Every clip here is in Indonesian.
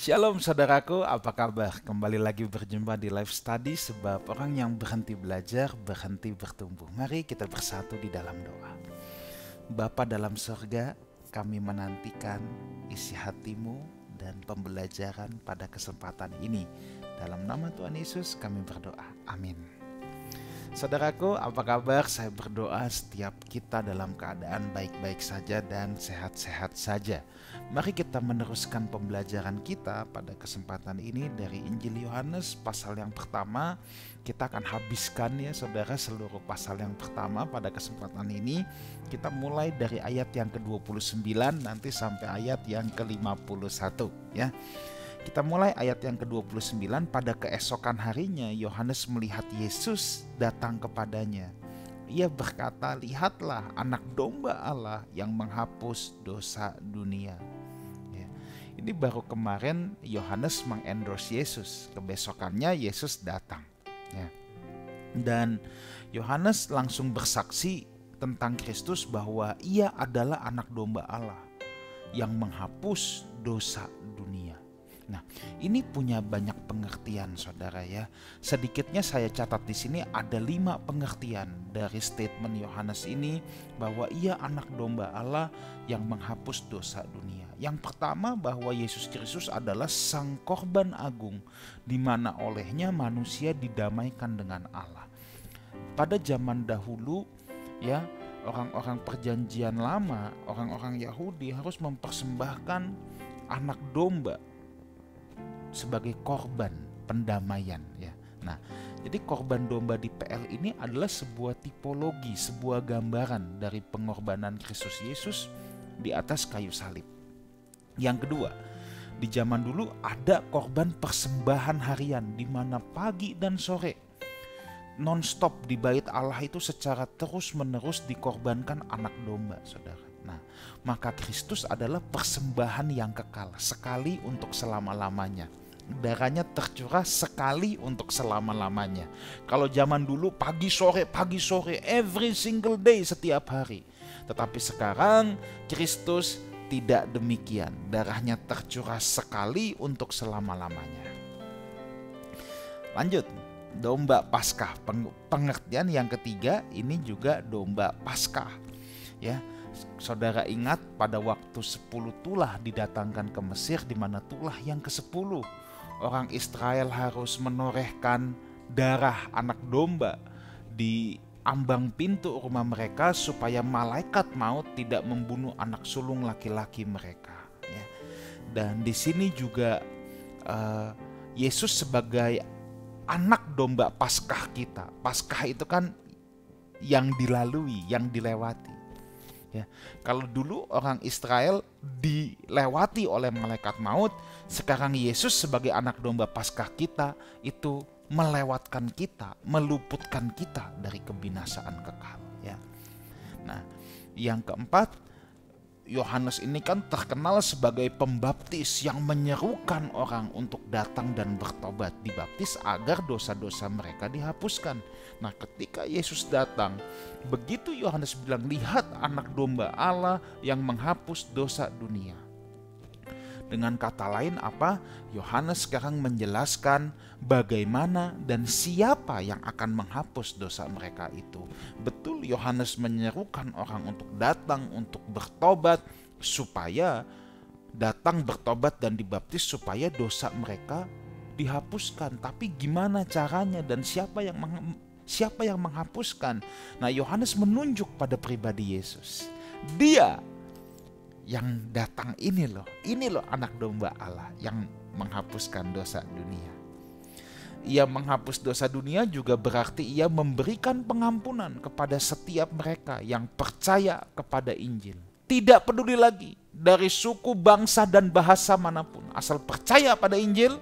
Shalom saudaraku, apa kabar? Kembali lagi berjumpa di Life Study, sebab orang yang berhenti belajar, berhenti bertumbuh. Mari kita bersatu di dalam doa. Bapa dalam surga, kami menantikan isi hatimu dan pembelajaran pada kesempatan ini. Dalam nama Tuhan Yesus kami berdoa, amin. Saudaraku, apa kabar? Saya berdoa setiap kita dalam keadaan baik-baik saja dan sehat-sehat saja. Mari kita meneruskan pembelajaran kita pada kesempatan ini dari Injil Yohanes pasal yang pertama. Kita akan habiskan ya saudara seluruh pasal yang pertama pada kesempatan ini. Kita mulai dari ayat yang ke-29 nanti sampai ayat yang ke-51 ya. Kita mulai ayat yang ke-29. Pada keesokan harinya Yohanes melihat Yesus datang kepadanya. Ia berkata, "Lihatlah anak domba Allah yang menghapus dosa dunia." Ya. Ini baru kemarin Yohanes mengendorse Yesus. Kebesokannya Yesus datang. Ya. Dan Yohanes langsung bersaksi tentang Kristus bahwa ia adalah anak domba Allah yang menghapus dosa dunia. Nah, ini punya banyak pengertian saudara ya. Sedikitnya saya catat di sini ada 5 pengertian dari statement Yohanes ini bahwa ia anak domba Allah yang menghapus dosa dunia. Yang pertama bahwa Yesus Kristus adalah sang korban agung di mana olehnya manusia didamaikan dengan Allah. Pada zaman dahulu ya, orang-orang perjanjian lama, orang-orang Yahudi harus mempersembahkan anak domba sebagai korban pendamaian ya. Nah, jadi korban domba di PL ini adalah sebuah tipologi, sebuah gambaran dari pengorbanan Kristus Yesus di atas kayu salib. Yang kedua, di zaman dulu ada korban persembahan harian di mana pagi dan sore non-stop di bait Allah itu secara terus-menerus dikorbankan anak domba, saudara. Nah, maka Kristus adalah persembahan yang kekal, sekali untuk selama-lamanya. Darahnya tercurah sekali untuk selama-lamanya. Kalau zaman dulu pagi sore, every single day, setiap hari. Tetapi sekarang Kristus tidak demikian. Darahnya tercurah sekali untuk selama-lamanya. Lanjut, domba Paskah. Pengertian yang ketiga ini juga domba Paskah. Ya, saudara ingat pada waktu 10 tulah didatangkan ke Mesir, di mana tulah yang ke-10 orang Israel harus menorehkan darah anak domba di ambang pintu rumah mereka supaya malaikat maut tidak membunuh anak sulung laki-laki mereka. Ya. Dan di sini juga Yesus sebagai anak domba Paskah kita. Paskah itu kan yang dilalui, yang dilewati. Ya, kalau dulu orang Israel dilewati oleh malaikat maut, sekarang Yesus sebagai anak domba Paskah kita itu melewatkan kita, meluputkan kita dari kebinasaan kekal. Ya. Nah, yang keempat, Yohanes ini kan terkenal sebagai pembaptis yang menyerukan orang untuk datang dan bertobat, dibaptis agar dosa-dosa mereka dihapuskan. Nah, ketika Yesus datang, begitu Yohanes bilang, "Lihat anak domba Allah yang menghapus dosa dunia." Dengan kata lain apa? Yohanes sekarang menjelaskan bagaimana dan siapa yang akan menghapus dosa mereka itu. Betul, Yohanes menyerukan orang untuk datang, untuk bertobat, supaya datang bertobat dan dibaptis supaya dosa mereka dihapuskan. Tapi gimana caranya dan siapa yang menghapuskan? Nah, Yohanes menunjuk pada pribadi Yesus. Dia yang datang ini loh anak domba Allah yang menghapuskan dosa dunia. Ia menghapus dosa dunia juga berarti ia memberikan pengampunan kepada setiap mereka yang percaya kepada Injil. Tidak peduli lagi dari suku, bangsa, dan bahasa manapun, asal percaya pada Injil,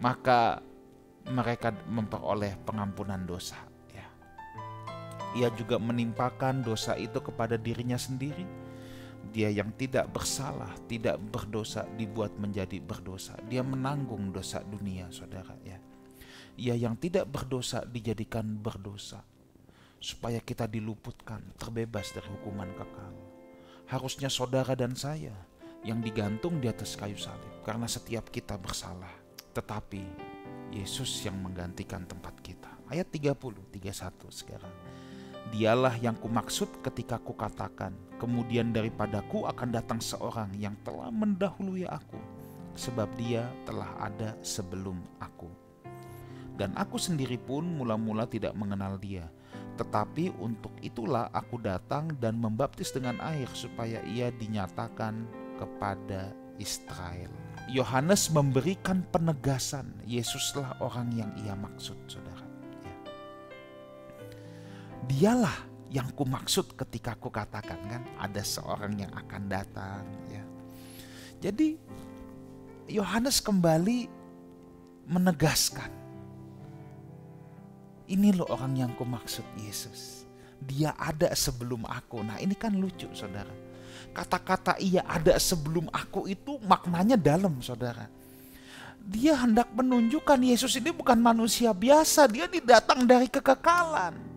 maka mereka memperoleh pengampunan dosa. Ya. Ia juga menimpakan dosa itu kepada dirinya sendiri. Dia yang tidak bersalah, tidak berdosa dibuat menjadi berdosa. Dia menanggung dosa dunia, saudara ya. Ia yang tidak berdosa dijadikan berdosa supaya kita diluputkan, terbebas dari hukuman kekal. Harusnya saudara dan saya yang digantung di atas kayu salib karena setiap kita bersalah. Tetapi Yesus yang menggantikan tempat kita. Ayat 31 sekarang. Dialah yang kumaksud ketika kukatakan, kemudian daripadaku akan datang seorang yang telah mendahului aku, sebab dia telah ada sebelum aku. Dan aku sendiri pun mula-mula tidak mengenal dia. Tetapi untuk itulah aku datang dan membaptis dengan air supaya ia dinyatakan kepada Israel. Yohanes memberikan penegasan, Yesuslah orang yang ia maksud, saudara. Dialah yang kumaksud ketika aku katakan, kan ada seorang yang akan datang, ya. Jadi Yohanes kembali menegaskan, ini loh orang yang kumaksud, Yesus. Dia ada sebelum aku. Nah, ini kan lucu, saudara. Kata-kata ia ada sebelum aku itu maknanya dalam, saudara. Dia hendak menunjukkan Yesus ini bukan manusia biasa, dia didatang dari kekekalan.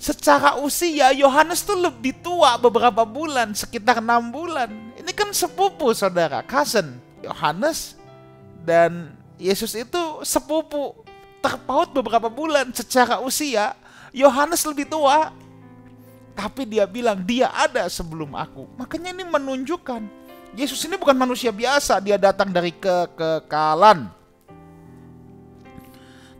Secara usia Yohanes tuh lebih tua beberapa bulan, sekitar 6 bulan. Ini kan sepupu, saudara, cousin. Yohanes dan Yesus itu sepupu, terpaut beberapa bulan secara usia. Yohanes lebih tua, tapi dia bilang dia ada sebelum aku. Makanya ini menunjukkan Yesus ini bukan manusia biasa, dia datang dari kekekalan.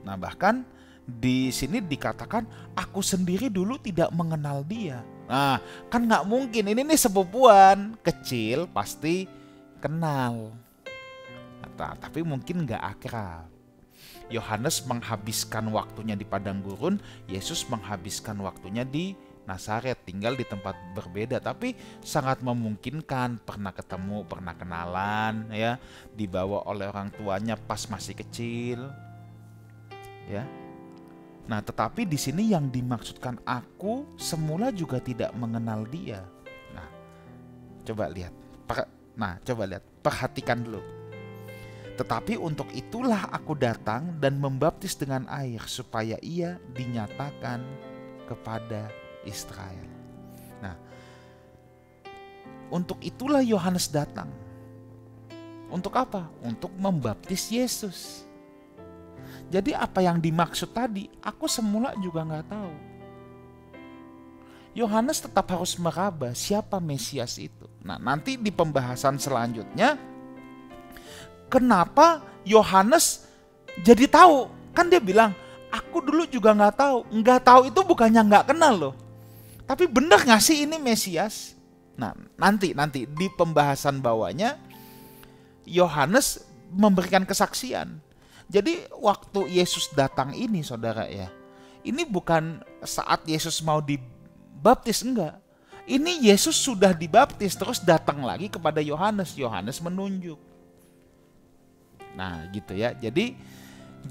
Nah, bahkan di sini dikatakan aku sendiri dulu tidak mengenal dia. Nah, kan nggak mungkin, ini nih sepupuan kecil pasti kenal. Nah, tapi mungkin nggak akrab. Yohanes menghabiskan waktunya di padang gurun, Yesus menghabiskan waktunya di Nazaret, tinggal di tempat berbeda, tapi sangat memungkinkan pernah ketemu, pernah kenalan, ya, dibawa oleh orang tuanya pas masih kecil, ya. Nah, tetapi di sini yang dimaksudkan aku semula juga tidak mengenal dia. Nah, coba lihat. Perhatikan dulu. Tetapi untuk itulah aku datang dan membaptis dengan air supaya ia dinyatakan kepada Israel. Nah, untuk itulah Yohanes datang. Untuk apa? Untuk membaptis Yesus. Jadi apa yang dimaksud tadi, aku semula juga nggak tahu. Yohanes tetap harus meraba siapa Mesias itu. Nah, nanti di pembahasan selanjutnya, kenapa Yohanes jadi tahu? Kan dia bilang, aku dulu juga nggak tahu. Nggak tahu itu bukannya nggak kenal loh. Tapi benar nggak sih ini Mesias? Nah, nanti di pembahasan bawahnya, Yohanes memberikan kesaksian. Jadi waktu Yesus datang ini, saudara, ya, ini bukan saat Yesus mau dibaptis, enggak. Ini Yesus sudah dibaptis terus datang lagi kepada Yohanes. Yohanes menunjuk. Nah, gitu ya. Jadi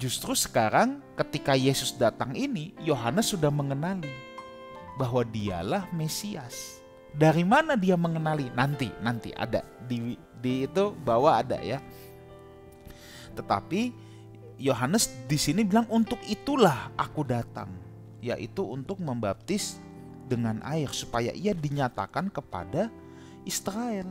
justru sekarang ketika Yesus datang ini, Yohanes sudah mengenali bahwa dialah Mesias. Dari mana dia mengenali? Nanti ada di itu bawah ada, ya. Tetapi Yohanes di sini bilang untuk itulah aku datang, yaitu untuk membaptis dengan air supaya ia dinyatakan kepada Israel.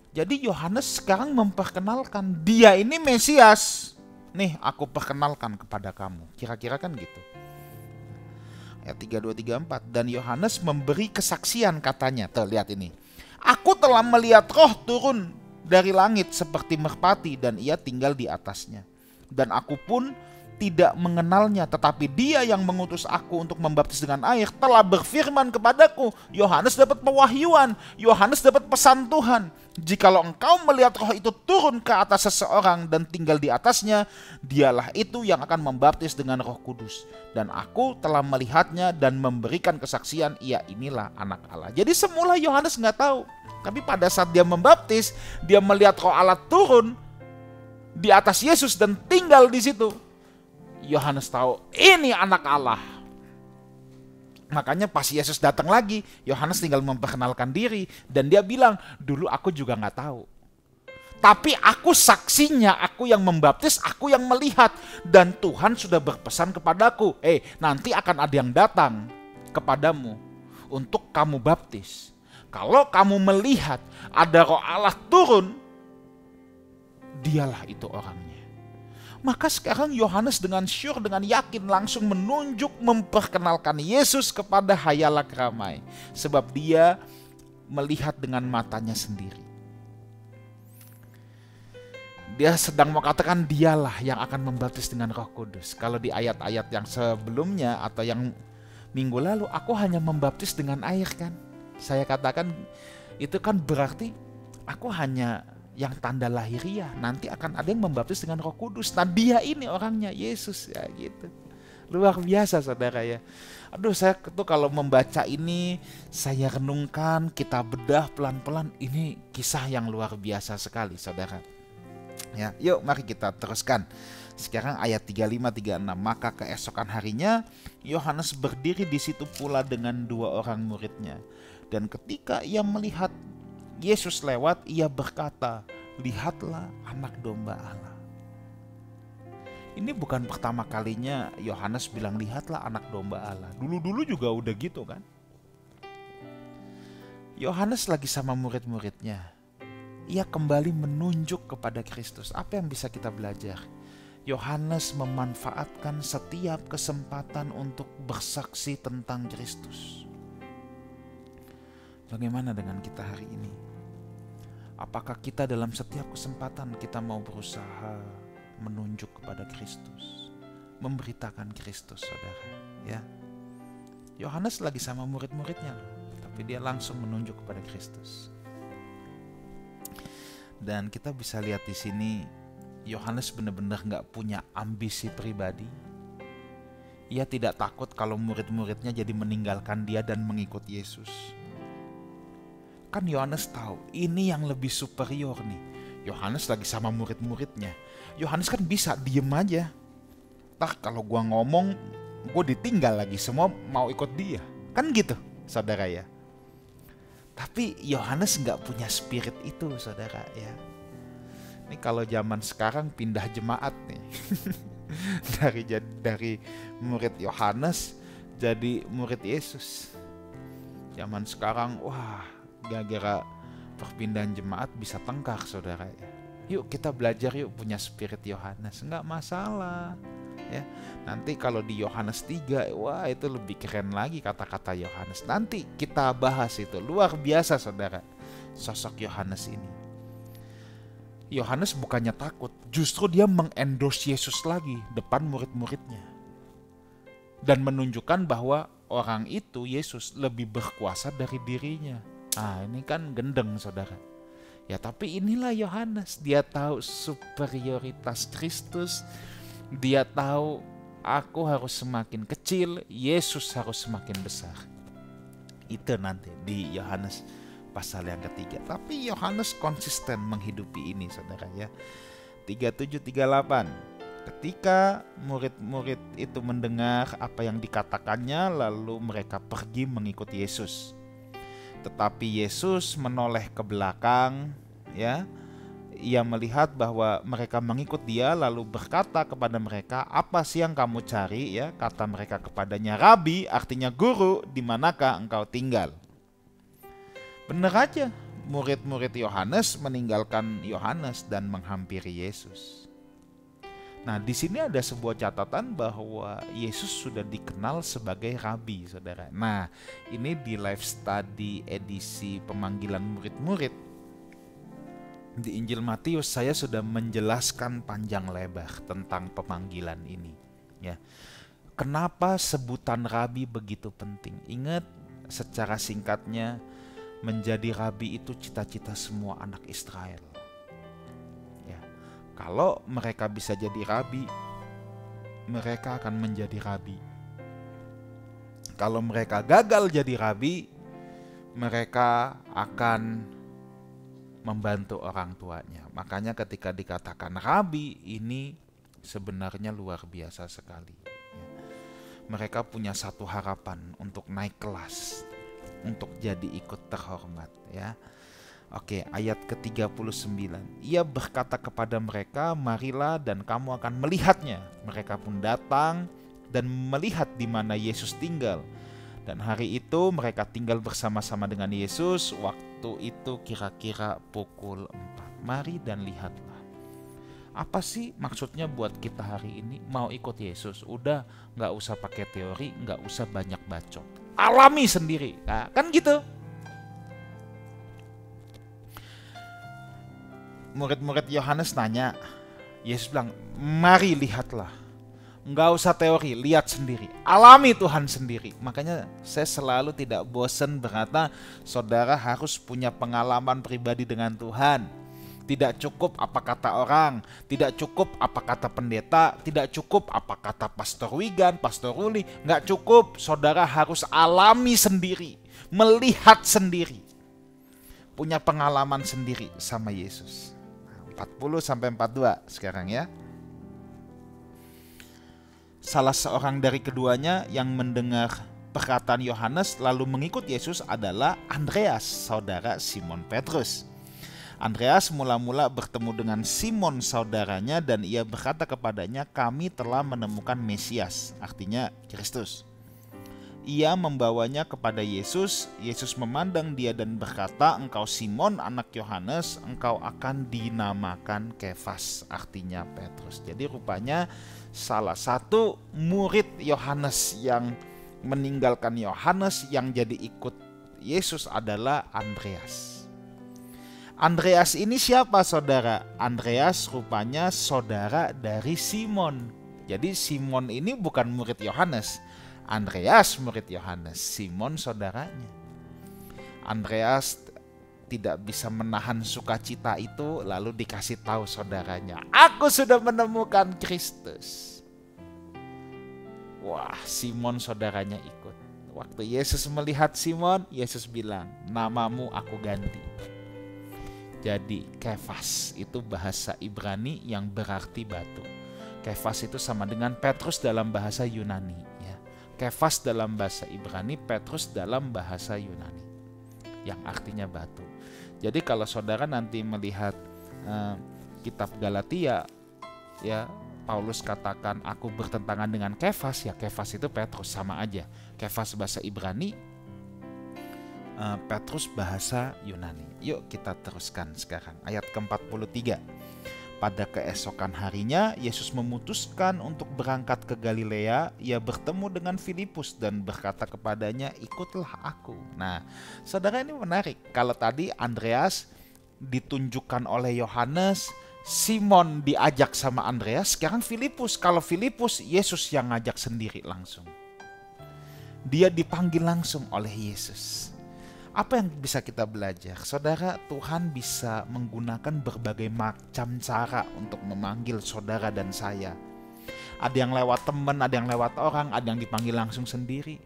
Jadi Yohanes sekarang memperkenalkan dia ini Mesias. Nih, aku perkenalkan kepada kamu. Kira-kira kan gitu. Ayat 32-34, dan Yohanes memberi kesaksian katanya. Tuh, lihat ini. Aku telah melihat roh turun dari langit seperti merpati dan ia tinggal di atasnya. Dan aku pun tidak mengenalnya, tetapi dia yang mengutus aku untuk membaptis dengan air telah berfirman kepadaku. Yohanes dapat pewahyuan, Yohanes dapat pesan Tuhan. Jikalau engkau melihat roh itu turun ke atas seseorang dan tinggal di atasnya, dialah itu yang akan membaptis dengan Roh Kudus. Dan aku telah melihatnya dan memberikan kesaksian, ia inilah anak Allah. Jadi semula Yohanes nggak tahu, tapi pada saat dia membaptis, dia melihat roh Allah turun di atas Yesus dan tinggal di situ. Yohanes tahu ini anak Allah. Makanya pas Yesus datang lagi, Yohanes tinggal memperkenalkan diri dan dia bilang, dulu aku juga nggak tahu. Tapi aku saksinya, aku yang membaptis, aku yang melihat, dan Tuhan sudah berpesan kepadaku, nanti akan ada yang datang kepadamu untuk kamu baptis. Kalau kamu melihat ada Roh Allah turun, dialah itu orangnya. Maka sekarang Yohanes dengan sure, dengan yakin langsung menunjuk, memperkenalkan Yesus kepada hayalak ramai. Sebab dia melihat dengan matanya sendiri. Dia sedang mengatakan dialah yang akan membaptis dengan Roh Kudus. Kalau di ayat-ayat yang sebelumnya atau yang minggu lalu, aku hanya membaptis dengan air kan. Saya katakan itu kan berarti aku hanya yang tanda lahiriah. Nanti akan ada yang membaptis dengan Roh Kudus. Nah dia ini orangnya, Yesus ya gitu. Luar biasa saudara ya. Aduh saya tuh kalau membaca ini, saya renungkan, kita bedah pelan-pelan. Ini kisah yang luar biasa sekali saudara. Ya, yuk mari kita teruskan. Sekarang ayat 35-36. Maka keesokan harinya Yohanes berdiri di situ pula dengan 2 orang muridnya. Dan ketika ia melihat Yesus lewat, ia berkata, lihatlah anak domba Allah. Ini bukan pertama kalinya Yohanes bilang lihatlah anak domba Allah. Dulu-dulu juga udah gitu kan. Yohanes lagi sama murid-muridnya. Ia kembali menunjuk kepada Kristus. Apa yang bisa kita belajar? Yohanes memanfaatkan setiap kesempatan untuk bersaksi tentang Kristus. Bagaimana dengan kita hari ini? Apakah kita dalam setiap kesempatan kita mau berusaha menunjuk kepada Kristus, memberitakan Kristus, saudara? Ya, Yohanes lagi sama murid-muridnya loh, tapi dia langsung menunjuk kepada Kristus. Dan kita bisa lihat di sini Yohanes benar-benar gak punya ambisi pribadi. Ia tidak takut kalau murid-muridnya jadi meninggalkan dia dan mengikut Yesus. Kan Yohanes tahu ini yang lebih superior nih. Yohanes lagi sama murid-muridnya. Yohanes kan bisa diem aja. Kalau gua ngomong, gua ditinggal lagi, semua mau ikut dia. Kan gitu saudara ya. Tapi Yohanes nggak punya spirit itu saudara ya. Ini kalau zaman sekarang pindah jemaat nih. dari murid Yohanes jadi murid Yesus. Zaman sekarang wah, gara-gara perpindahan jemaat bisa tengkar saudara ya. Yuk kita belajar yuk punya spirit Yohanes, nggak masalah ya. Nanti kalau di Yohanes 3, wah itu lebih keren lagi kata-kata Yohanes. Nanti kita bahas itu, luar biasa saudara sosok Yohanes ini. Yohanes bukannya takut, justru dia mengendorse Yesus lagi depan murid-muridnya. Dan menunjukkan bahwa orang itu, Yesus, lebih berkuasa dari dirinya. Ah ini kan gendeng saudara. Ya tapi inilah Yohanes, dia tahu superioritas Kristus. Dia tahu aku harus semakin kecil, Yesus harus semakin besar. Itu nanti di Yohanes pasal yang ketiga. Tapi Yohanes konsisten menghidupi ini saudara ya. 37-38. Ketika murid-murid itu mendengar apa yang dikatakannya, lalu mereka pergi mengikut Yesus. Tetapi Yesus menoleh ke belakang ya. Ia melihat bahwa mereka mengikut dia, lalu berkata kepada mereka, apa sih yang kamu cari ya? Kata mereka kepadanya, Rabi, artinya guru, di manakah engkau tinggal? Benar aja, murid-murid Yohanes meninggalkan Yohanes dan menghampiri Yesus. Nah, di sini ada sebuah catatan bahwa Yesus sudah dikenal sebagai Rabi, saudara. Nah, ini di live study edisi pemanggilan murid-murid di Injil Matius saya sudah menjelaskan panjang lebar tentang pemanggilan ini. Ya, kenapa sebutan Rabi begitu penting? Ingat, secara singkatnya, menjadi Rabi itu cita-cita semua anak Israel. Kalau mereka bisa jadi Rabi, mereka akan menjadi Rabi. Kalau mereka gagal jadi Rabi, mereka akan membantu orang tuanya. Makanya ketika dikatakan Rabi, ini sebenarnya luar biasa sekali. Mereka punya satu harapan untuk naik kelas, untuk jadi ikut terhormat ya. Oke, ayat ke-39. Ia berkata kepada mereka, marilah dan kamu akan melihatnya. Mereka pun datang dan melihat di mana Yesus tinggal. Dan hari itu mereka tinggal bersama-sama dengan Yesus. Waktu itu kira-kira pukul 4. Mari dan lihatlah. Apa sih maksudnya buat kita hari ini mau ikut Yesus? Udah gak usah pakai teori, gak usah banyak bacot. Alami sendiri, nah, kan gitu. Murid-murid Yohanes nanya, Yesus bilang, mari lihatlah. Nggak usah teori, lihat sendiri, alami Tuhan sendiri. Makanya saya selalu tidak bosan berkata, saudara harus punya pengalaman pribadi dengan Tuhan. Tidak cukup apa kata orang, tidak cukup apa kata pendeta, tidak cukup apa kata Pastor Wigan, Pastor Ruli. Nggak cukup, saudara harus alami sendiri, melihat sendiri, punya pengalaman sendiri sama Yesus. 40-42 sekarang ya. Salah seorang dari keduanya yang mendengar perkataan Yohanes lalu mengikut Yesus adalah Andreas, saudara Simon Petrus. Andreas mula-mula bertemu dengan Simon saudaranya dan ia berkata kepadanya, kami telah menemukan Mesias, artinya Kristus. Ia membawanya kepada Yesus. Yesus memandang dia dan berkata, engkau Simon anak Yohanes, engkau akan dinamakan Kefas, artinya Petrus. Jadi rupanya salah satu murid Yohanes yang meninggalkan Yohanes yang jadi ikut Yesus adalah Andreas. Andreas ini siapa saudara? Andreas rupanya saudara dari Simon. Jadi Simon ini bukan murid Yohanes. Andreas murid Yohanes, Simon saudaranya. Andreas tidak bisa menahan sukacita itu lalu dikasih tahu saudaranya, aku sudah menemukan Kristus. Wah, Simon saudaranya ikut. Waktu Yesus melihat Simon, Yesus bilang, namamu aku ganti. Jadi Kefas itu bahasa Ibrani yang berarti batu. Kefas itu sama dengan Petrus dalam bahasa Yunani ya. Kefas dalam bahasa Ibrani, Petrus dalam bahasa Yunani yang artinya batu. Jadi kalau saudara nanti melihat kitab Galatia ya, Paulus katakan aku bertentangan dengan Kefas, ya Kefas itu Petrus, sama aja. Kefas bahasa Ibrani, Petrus bahasa Yunani. Yuk kita teruskan sekarang ayat ke-43. Pada keesokan harinya Yesus memutuskan untuk berangkat ke Galilea. Ia bertemu dengan Filipus dan berkata kepadanya, ikutlah aku. Nah saudara, ini menarik. Kalau tadi Andreas ditunjukkan oleh Yohanes, Simon diajak sama Andreas, sekarang Filipus. Kalau Filipus, Yesus yang ngajak sendiri langsung. Dia dipanggil langsung oleh Yesus. Apa yang bisa kita belajar? Saudara, Tuhan bisa menggunakan berbagai macam cara untuk memanggil saudara dan saya. Ada yang lewat teman, ada yang lewat orang, ada yang dipanggil langsung sendiri.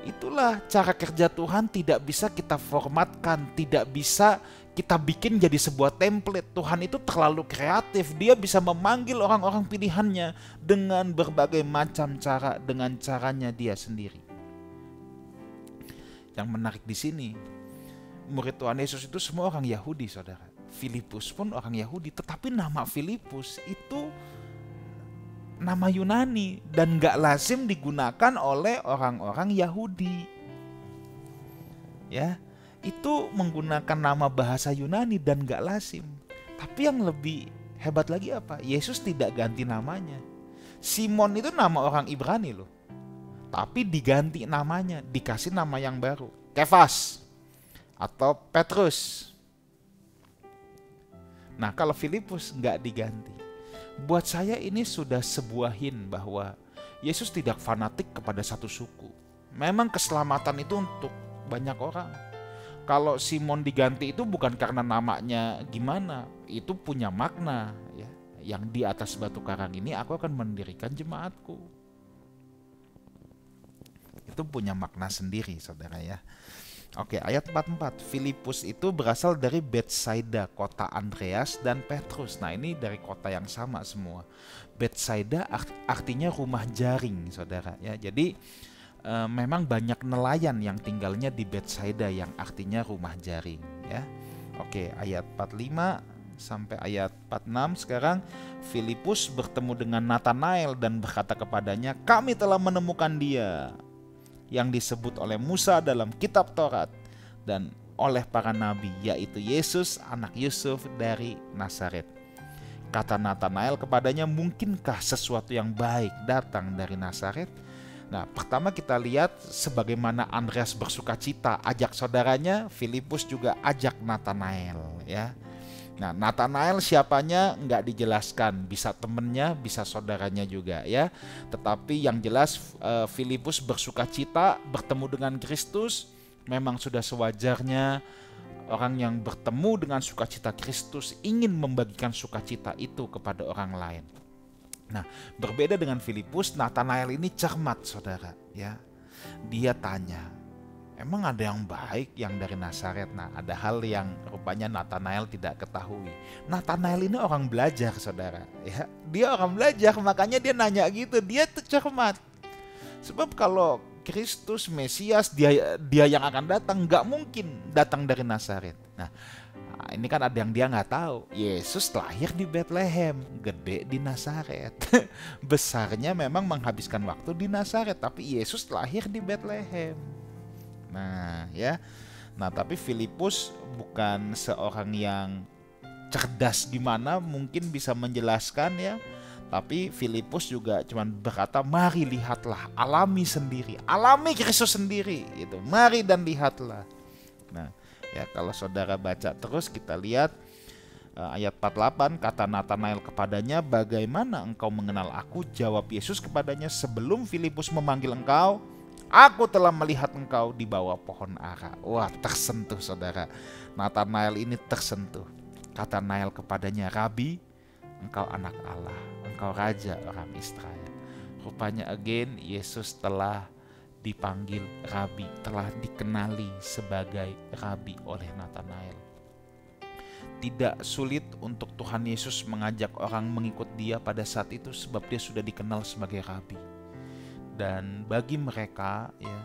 Itulah cara kerja Tuhan, tidak bisa kita formatkan, tidak bisa kita bikin jadi sebuah template. Tuhan itu terlalu kreatif, dia bisa memanggil orang-orang pilihannya dengan berbagai macam cara, dengan caranya dia sendiri. Yang menarik di sini, murid Tuhan Yesus itu semua orang Yahudi, saudara. Filipus pun orang Yahudi, tetapi nama Filipus itu nama Yunani dan gak lazim digunakan oleh orang-orang Yahudi. Ya, itu menggunakan nama bahasa Yunani dan gak lazim. Tapi yang lebih hebat lagi apa? Yesus tidak ganti namanya. Simon itu nama orang Ibrani loh. Tapi diganti namanya, dikasih nama yang baru, Kefas atau Petrus. Nah kalau Filipus nggak diganti. Buat saya ini sudah sebuah hint bahwa Yesus tidak fanatik kepada satu suku. Memang keselamatan itu untuk banyak orang. Kalau Simon diganti itu bukan karena namanya gimana, itu punya makna ya. Yang di atas batu karang ini aku akan mendirikan jemaatku. Itu punya makna sendiri, saudara ya. Oke, ayat 44. Filipus itu berasal dari Betsaida, kota Andreas dan Petrus. Nah ini dari kota yang sama semua. Betsaida artinya rumah jaring, saudara ya. Jadi memang banyak nelayan yang tinggalnya di Betsaida yang artinya rumah jaring ya. Oke, ayat 45 sampai ayat 46 sekarang. Filipus bertemu dengan Nathanael dan berkata kepadanya, kami telah menemukan dia, yang disebut oleh Musa dalam kitab Taurat dan oleh para nabi, yaitu Yesus anak Yusuf dari Nazaret. Kata Natanael kepadanya, mungkinkah sesuatu yang baik datang dari Nazaret? Nah, pertama kita lihat sebagaimana Andreas bersuka cita ajak saudaranya, Filipus juga ajak Natanael, ya. Nah, Natanael siapanya nggak dijelaskan, bisa temennya, bisa saudaranya juga, ya. Tetapi yang jelas Filipus bersuka cita bertemu dengan Kristus. Memang sudah sewajarnya orang yang bertemu dengan sukacita Kristus ingin membagikan sukacita itu kepada orang lain. Nah, berbeda dengan Filipus, Natanael ini cermat, saudara, ya. Dia tanya, emang ada yang baik yang dari Nazaret? Nah, ada hal yang rupanya Natanael tidak ketahui. Natanael ini orang belajar, saudara, ya. Dia orang belajar, makanya dia nanya gitu. Dia tuh cermat. Sebab kalau Kristus Mesias, dia yang akan datang, nggak mungkin datang dari Nazaret. Nah, ini kan ada yang dia nggak tahu. Yesus lahir di Bethlehem, gede di Nazaret. Besarnya memang menghabiskan waktu di Nazaret, tapi Yesus lahir di Bethlehem. Nah, ya. Nah, tapi Filipus bukan seorang yang cerdas gimana mungkin bisa menjelaskan, ya. Tapi Filipus juga cuman berkata, mari lihatlah, alami sendiri, alami Kristus sendiri, gitu. Mari dan lihatlah. Nah, ya, kalau saudara baca terus kita lihat ayat 48, kata Natanael kepadanya, bagaimana engkau mengenal aku? Jawab Yesus kepadanya, sebelum Filipus memanggil engkau, aku telah melihat engkau di bawah pohon ara. Wah, tersentuh, saudara. Natanael ini tersentuh. Kata Nael kepadanya, Rabi, engkau anak Allah, engkau raja orang Israel. Rupanya again Yesus telah dipanggil Rabi, telah dikenali sebagai Rabi oleh Natanael. Tidak sulit untuk Tuhan Yesus mengajak orang mengikut dia pada saat itu sebab dia sudah dikenal sebagai Rabi. Dan bagi mereka, ya,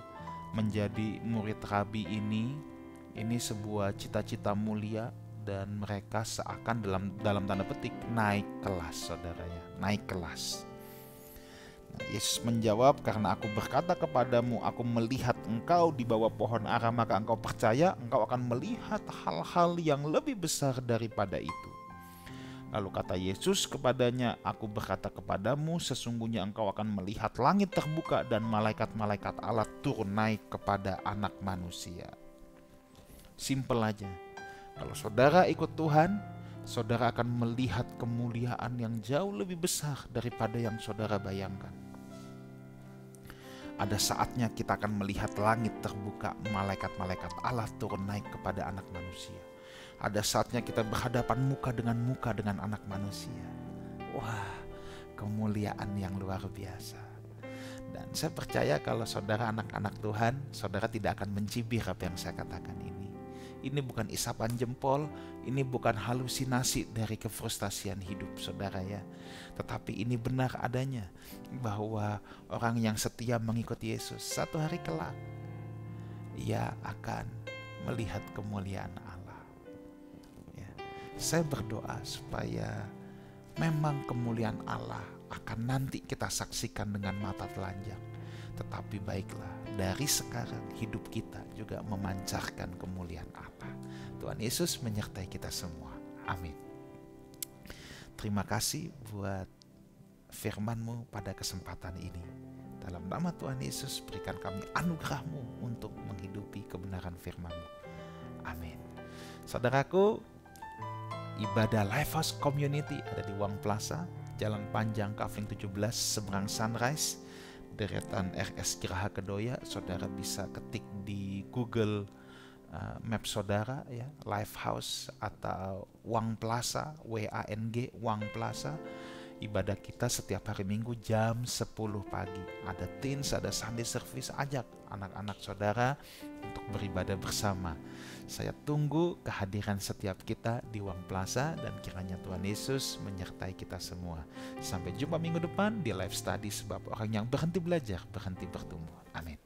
menjadi murid Rabi ini sebuah cita-cita mulia. Dan mereka seakan dalam tanda petik naik kelas, saudara, ya, naik kelas. Nah, Yesus menjawab, karena aku berkata kepadamu, aku melihat engkau di bawah pohon ara, maka engkau percaya, engkau akan melihat hal-hal yang lebih besar daripada itu. Lalu kata Yesus kepadanya, aku berkata kepadamu, sesungguhnya engkau akan melihat langit terbuka dan malaikat-malaikat Allah turun naik kepada anak manusia. Simpel aja. Kalau saudara ikut Tuhan, saudara akan melihat kemuliaan yang jauh lebih besar daripada yang saudara bayangkan. Ada saatnya kita akan melihat langit terbuka, malaikat-malaikat Allah turun naik kepada anak manusia. Ada saatnya kita berhadapan muka dengan anak manusia. Wah, kemuliaan yang luar biasa. Dan saya percaya kalau saudara anak-anak Tuhan, saudara tidak akan mencibir apa yang saya katakan ini. Ini bukan isapan jempol, ini bukan halusinasi dari kefrustasian hidup, saudara, ya. Tetapi ini benar adanya, bahwa orang yang setia mengikut Yesus, satu hari kelak, ia akan melihat kemuliaan Allah. Ya. Saya berdoa supaya memang kemuliaan Allah akan nanti kita saksikan dengan mata telanjang. Tetapi baiklah, dari sekarang hidup kita juga memancarkan kemuliaan Allah. Tuhan Yesus menyertai kita semua. Amin. Terima kasih buat firman-Mu pada kesempatan ini. Dalam nama Tuhan Yesus, berikan kami anugerah-Mu untuk menghidupi kebenaran firman-Mu. Amin. Saudaraku, ibadah Lifehouse Community ada di Wang Plaza, Jalan Panjang Kavling 17, seberang Sunrise, deretan RS Geraha Kedoya. Saudara bisa ketik di Google Map saudara, ya, Lifehouse atau Wang Plaza, WANG, Wang Plaza. Ibadah kita setiap hari Minggu jam 10 pagi. Ada teens, ada Sunday service. Ajak anak-anak saudara untuk beribadah bersama. Saya tunggu kehadiran setiap kita di Wang Plaza, dan kiranya Tuhan Yesus menyertai kita semua. Sampai jumpa minggu depan di Life Study, sebab orang yang berhenti belajar berhenti bertumbuh. Amin.